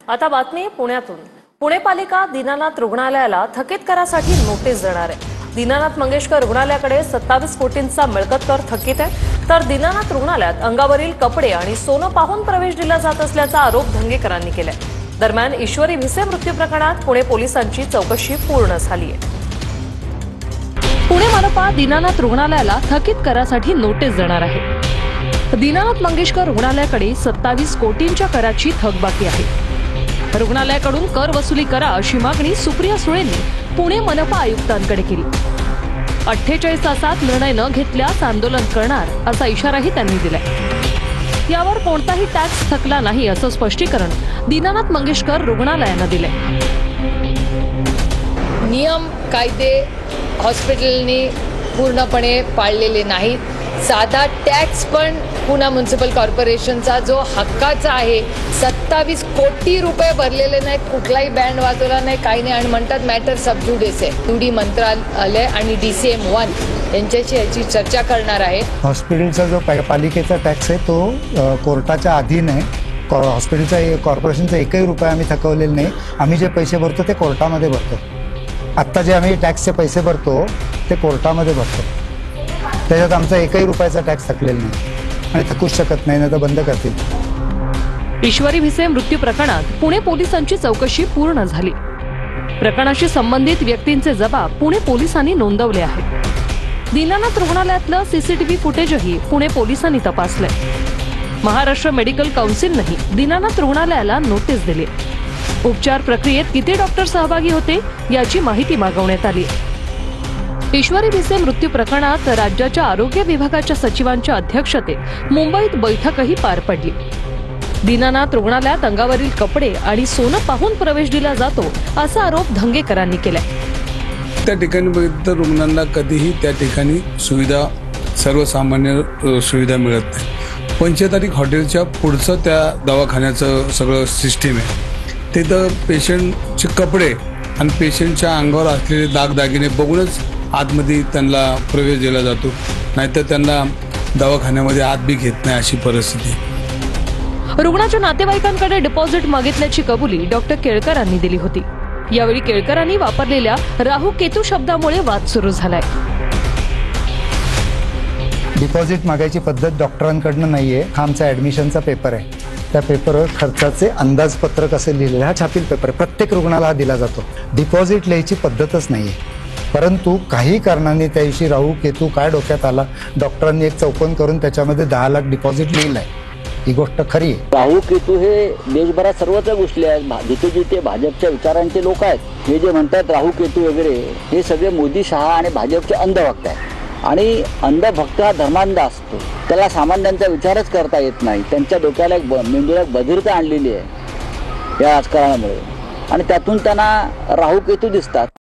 आता बातमी पुण्यातून। पुणे पालिका दीनानाथ रुग्णालयाला थकीत करासाठी नोटीस देणार आहे। दीनानाथ मंगेशकर रुग्णालयाकडे 27 कोटींचा मिळकत कर थकीत आहे, तर दीनानाथ रुग्णालयात अंगावरील कपडे आणि सोनं पाहून प्रवेश दिला जात असल्याचा आरोप धंगेकरांनी केलाय। दरम्यान ईश्वरी भिसे मृत्यू प्रकरणात पुणे पोलिसांची चौकशी पूर्ण झाली आहे। पुणे मनपा दीनानाथ रुग्णालयाला थकीत करासाठी नोटीस देणार आहे। दीनानाथ मंगेशकर रुग्णालयाकडे 27 कोटींच्या कराची थकबाकी आहे। रुग्णालयाकडून कर वसुली करा अशी मागणी सुप्रिया सुळेंनी पुणे मनपा आयुक्तांकडे केली। 48 तासात निर्णय न घेतल्यास आंदोलन करणार असा इशाराही त्यांनी दिलाय। यावर कोणताही टॅक्स थकला नाही असं स्पष्टीकरण दीनानाथ मंगेशकर रुग्णालयानं दिलंय। नियम कायदे हॉस्पिटलनी पूर्णपणे पाळलेले नाहीत। साधा टॅक्स पण पुणे म्युनिसिपल कॉर्पोरेशनचा जो हक्काचा आहे 27 कोटी रुपये भरलेले नाहीत, कुठलाही बँड वाजवला नाही, काही नाही, आणि म्हणतात मॅटर सबज्युडिस आहे। यूडी मंत्रालय आणि DCM 1 यांच्याशी याची चर्चा करणार आहे। हॉस्पिटलचा जो पालिकेचा टॅक्स आहे तो कोर्टाच्या अधीन आहे। हॉस्पिटलचा कॉर्पोरेशनचा एकही रुपया आम्ही थकवलेला नाही। आम्ही जे पैसे भरतो ते कोर्टामध्ये भरतो। आत्ता जे आम्ही टॅक्सचे पैसे भरतो ते कोर्टामध्ये भरतो, त्याच्यात आमचा एकही रुपयाचा टॅक्स थकलेला नाही आणि थकूच शकत नाही, नाही तर बंद करतील। ईश्वरी भिसे मृत्यू प्रकरणात पुणे पोलिसांची चौकशी पूर्ण झाली। प्रकरणाशी संबंधित व्यक्तींचे जबाब पुणे पोलिसांनी नोंदवले आहेत। दीनानाथ रुग्णालयातलं CCTV फुटेजही पुणे पोलिसांनी तपासलंय। महाराष्ट्र मेडिकल काउन्सिलनेही दीनानाथ रुग्णालयाला नोटीस दिली। उपचार प्रक्रियेत किती डॉक्टर सहभागी होते याची माहिती मागवण्यात आली। ईश्वरी भिसे मृत्यू प्रकरणात राज्याच्या आरोग्य विभागाच्या सचिवांच्या अध्यक्षतेत मुंबईत बैठकही पार पडली। दीनानाथ रुग्णालयात अंगावरील कपडे आणि सोनं पाहून प्रवेश दिला जातो असा आरोप धंगेकरांनी केलाय। त्या ठिकाणी बघितलं रुग्णांना कधीही त्या ठिकाणी सुविधा सर्वसामान्य सुविधा मिळत नाही। पंचतारीख हॉटेलच्या पुढचं त्या दवाखान्याचं सगळं सिस्टीम आहे। तिथं पेशंटचे कपडे आणि पेशंटच्या अंगावर असलेले दागदागिने बघूनच आतमध्ये त्यांना प्रवेश दिला जातो, नाहीतर त्यांना दवाखान्यामध्ये आत बी घेत नाही अशी परिस्थिती। रुग्णाच्या नातेवाईकांकडे डिपॉझिट मागितल्याची कबुली डॉक्टर केळकरांनी दिली होती। यावेळी केळकरांनी वापरलेल्या राहू केतू शब्दामुळे वाद सुरू झालाय। डिपॉझिट मागायची पद्धत डॉक्टरांकडनं नाहीये, हा आमचा ऍडमिशनचा पेपर आहे। त्या पेपरवर खर्चाचे अंदाजपत्रक असे लिहिलेले, हा छापील पेपर प्रत्येक रुग्णाला हा दिला जातो। डिपॉझिट लिहायची पद्धतच नाहीये, परंतु काही कारणाने त्या दिवशी राहू केतू काय डोक्यात आला, डॉक्टरांनी एक चौकन करून त्याच्यामध्ये 10 लाख डिपॉझिट लिहिलंय। ही गोष्ट खरी आहे। राहू केतू हे देशभरात सर्वत्र घुसले आहेत। जिथे जिथे भाजपच्या विचारांचे लोक आहेत, हे जे म्हणतात राहू केतू वगैरे, हे सगळे मोदी शहा आणि भाजपचे अंधभक्त आहेत। आणि अंधभक्त हा धर्मांध असतो, त्याला सामान्यांचा विचारच करता येत नाही। त्यांच्या डोक्याला मेंदूला बधिरता आणलेली आहे या राजकारणामुळे, आणि त्यातून त्यांना राहू केतू दिसतात।